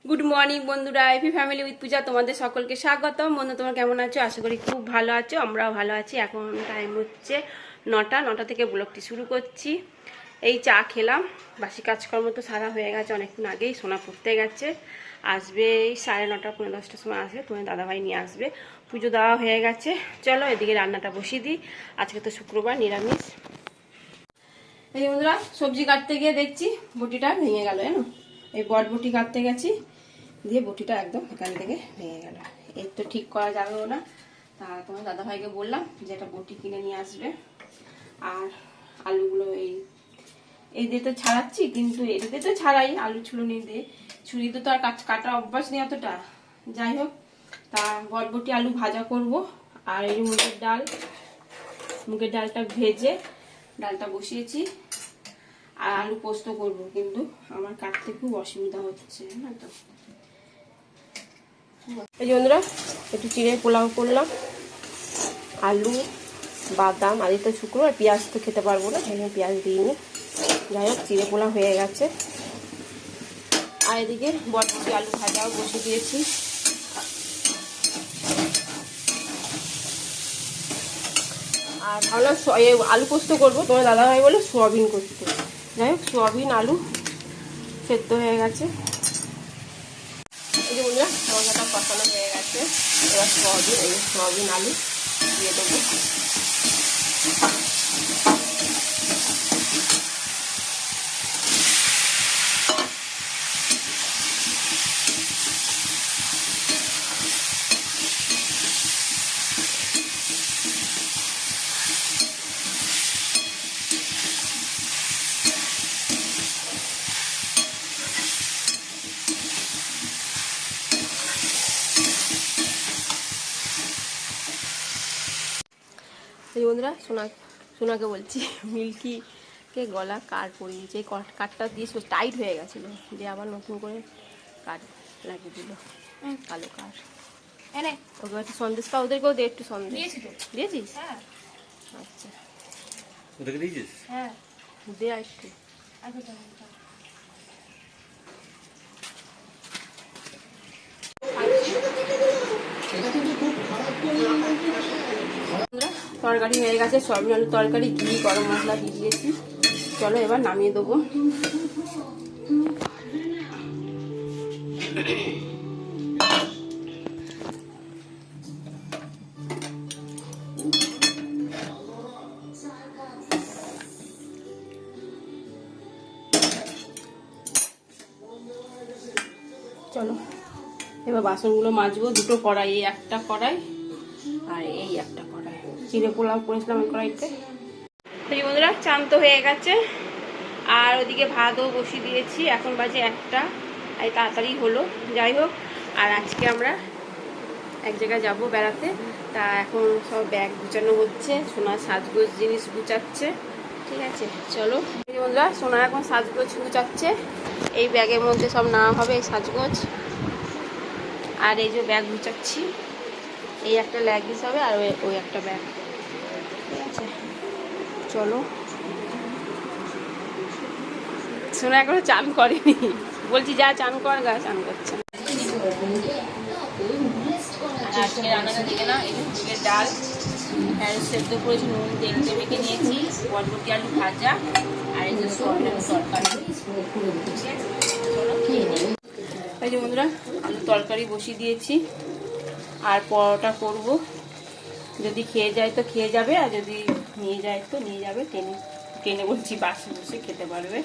Good morning বন্ধুরা, AP family with পূজা তোমাদের সকলকে স্বাগতম। বন্ধু তোমরা কেমন আছো? আশা করি খুব ভালো আছো, আমরাও ভালো আছি। এখন টাইম হচ্ছে 9টা থেকে ব্লগটি শুরু করছি। এই চা খেলাম, বাসি কাজকর্ম তো সারা হয়ে গেছে অনেকক্ষণ আগেই। সোনা পড়তে গেছে, আসবে এই 9:30 পৌনে 10টার সময় আসবে, তোমার দাদাভাই নিয়ে আসবে। পুজো দেওয়া হয়ে গেছে, চলো এদিকে রান্নাটা বসিয়ে দিই। আজকে তো শুক্রবার, নিরামিষ। এই বন্ধুরা, সবজি কাটতে গিয়ে দেখছি বটিটা ভেঙে গেল। জানো, এই বটবটি কাটতে গেছি, দিয়ে বটিটা একদম এখান থেকে ভেঙে গেল। এর তো ঠিক করা যাবেও না। তা তোমার দাদাভাইকে বললাম যে একটা বটি কিনে নিয়ে আসবে। আর আলুগুলো এই দিয়ে তো ছাড়াচ্ছি, কিন্তু এটাতে তো ছাড়াই আলু ছুলুনি দিয়ে, ছুরিতে তো আর কাটা অভ্যাস নেই অতটা। যাই হোক, তা বটবটি আলু ভাজা করব। আর এই মুগের ডালটা ভেজে ডালটা বসিয়েছি। আর আলু পোস্ত করব, কিন্তু আমার কাটতে খুব অসুবিধা হচ্ছে না তো। এই বন্ধুরা, একটু চিড়ে পোলাও করলাম। আলু, বাদাম, আলু তো শুকনো, আর পেঁয়াজ তো খেতে পারবো না, সেখানে পেঁয়াজ দিইনি। যাই হোক, চিড়ে পোলাও হয়ে গেছে। আর এদিকে বটবটি আলু ভাজাও বসে দিয়েছি। আর ভাবলাম আলু পোস্ত করবো, তোমার দাদাভাই বলে সোয়াবিন করতে। যাই হোক, সোয়াবিন আলু সেদ্ধ হয়ে গেছে। এই যে বন্ধুরা, মশলাটা কষানো হয়ে গেছে। এবার সোয়াবিন আলু দিয়ে দেবো। এই বন্ধুরা, সোনাকে বলছি, মিল্কিকে গলা কার পরিয়েছে। এই কাঠটা দিয়ে টাইট হয়ে গেছিলো, দিয়ে আবার নতুন করে কাঠ লাগিয়ে দিল, কালো কাঠ। ওকে একটু সন্দেশ পা, ওদেরকেও দে একটু সন্দেশ। দিয়েছিস? আচ্ছা, ওদেরকে দিয়েছিস? হ্যাঁ, দে একটু। তরকারি হয়ে গেছে, সয়াবিন আলুর তরকারি। ঘি, গরম মশলা দিয়ে দিয়েছি। চলো এবার নামিয়ে দেবো। চলো এবার বাসনগুলো মাজবো। দুটো কড়াই, এই একটা কড়াই আর এই একটা কড়াই। চিড়ে পোলাও করেছিলাম ওই কড়াইতে। এই বন্ধুরা, চান তো হয়ে গেছে, আর ওদিকে ভাতও বসিয়ে দিয়েছি। এখন বাজে 1টা, আর তাড়াতাড়ি হলো। যাই হোক, আর আজকে আমরা এক জায়গায় যাব বেড়াতে। তা এখন সব ব্যাগ গুছানো হচ্ছে, সোনার সাজগোজ জিনিস গুছাচ্ছে। ঠিক আছে, চলো। এই বন্ধুরা, সোনা এখন সাজগোজ গুছাচ্ছে। এই ব্যাগের মধ্যে সব নেওয়া হবে, এই সাজগোজ। আর এই যে ব্যাগ গুছাচ্ছি, এই একটা ল্যাগিস হবে, আর ওই একটা ব্যাগ। ঠিক আছে, চলো। সোনা এখনো চান করেনি, বলছি যা চান কর, গা চান করছে। আজকে রান্নাটা দিকে না, এই মুগের ডাল সেদ্ধ করেছি, নুন তেল মেখে নিয়েছি, বটবটি আলু ভাজা, আর এই যে সোয়াবিন তরকারি। এই যে বন্ধুরা, আলু তরকারি বসিয়ে দিয়েছি। আর পরোটা করব, যদি খেয়ে যায় তো খেয়ে যাবে, আর যদি নিয়ে যায় তো নিয়ে যাবে। টেনে বলছি, বাসে বসে খেতে পারবে।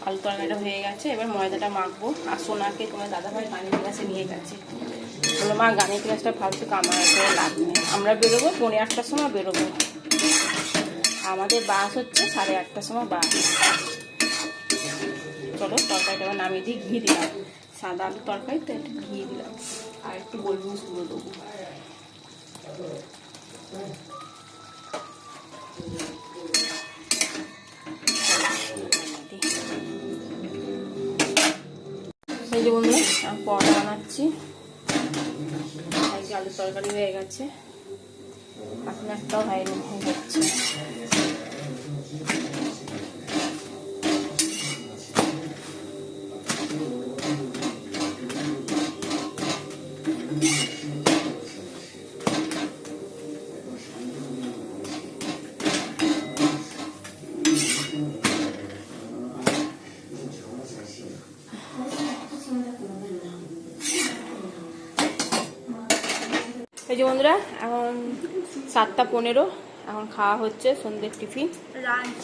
আলু তরকারিটা হয়ে গেছে, এবার ময়দাটা মাখবো। আর সোনাকে তোমার দাদাভাই গানের ক্লাসে নিয়ে গেছে। বলো, মা গানের ক্লাসটা ফালতু কামার করে লাভ নেই, আমরা বেরোবো 8:30টার সময় বেরোবো। আমাদের বাস হচ্ছে 8:30টার সময় বাস। চলো তরকারিটা আবার নামিয়ে দিই। ঘি দিলাম, সাদা আলু তরকারি তো একটু ঘি দিলাম, আর একটু গোলমরিচ গুঁড়ো দেবো। এই যে বন্ধুরা, আমি পরোটা বানাচ্ছি। আলুর তরকারি হয়ে গেছে, এখন একটাও হয়নি, হয়ে যাচ্ছে। এই যে বন্ধুরা এখন 7:15, এখন খাওয়া হচ্ছে সন্ধ্যের টিফিন, লাঞ্চ।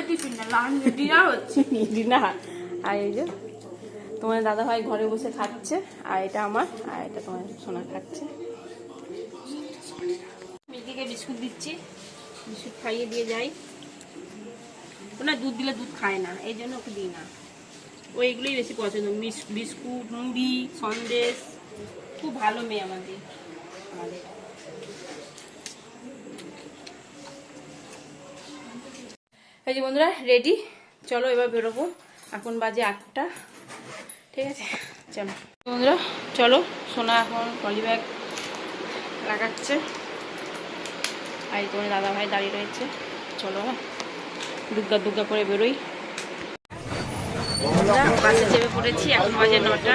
টিফিন না, লাঞ্চ, ডিনার হচ্ছে। ডিনার। আর এই যে তোমার দাদাভাই ঘরে বসে খাচ্ছে, আর এটা আমার, আর এটা তোমার সোনা খাচ্ছে। মিল্কিকে বিস্কুট দিচ্ছি, বিস্কুট খাইয়ে দিয়ে যাই। ওনা দুধ দিলে দুধ খায় না, এই জন্য ওকে দিই না। ও এগুলোই বেশি পছন্দ, বিস্কুট, মুড়ি, সন্দেশ। খুব ভালো মেয়ে আমাদের। এই যে বন্ধুরা রেডি, চলো এবার বেরোবো। এখন বাজে 8টা, ঠিক আছে চলো বন্ধুরা, চলো। সোনা এখন ট্রলি ব্যাগ লাগাচ্ছে, আর তোমার দাদা ভাই দাঁড়িয়ে রয়েছে। চলো দুগ্গা দুগ্গা করে বেরোই। বাসে চেপে পড়েছি, এখন বাজে 9টা।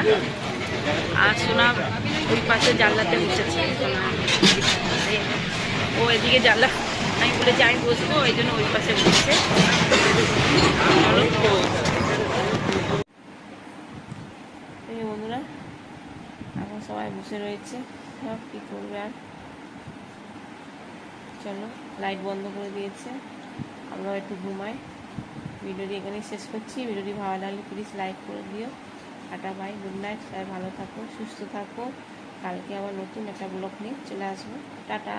আর সোনা ওই পাশে জানলাতে বসেছে। সোনা ও এদিকে জানলা, আমি বলেছি আমি বসবো, ওই জন্য ওই পাশে বসছে। চলো এই বন্ধুরা, এখন সবাই বসে রয়েছে, সব কী করবে আর। চলো লাইট বন্ধ করে দিয়েছে, আমরা একটু ঘুমাই। ভিডিওটি এখানেই শেষ করছি। ভিডিওটি ভালো লাগলে প্লিজ লাইক করে দিও। Tata bye, good night. সবাই ভালো থাকো, সুস্থ থাকো। কালকে আবার নতুন একটা ব্লগ নিয়ে চলে আসবো। টাটা।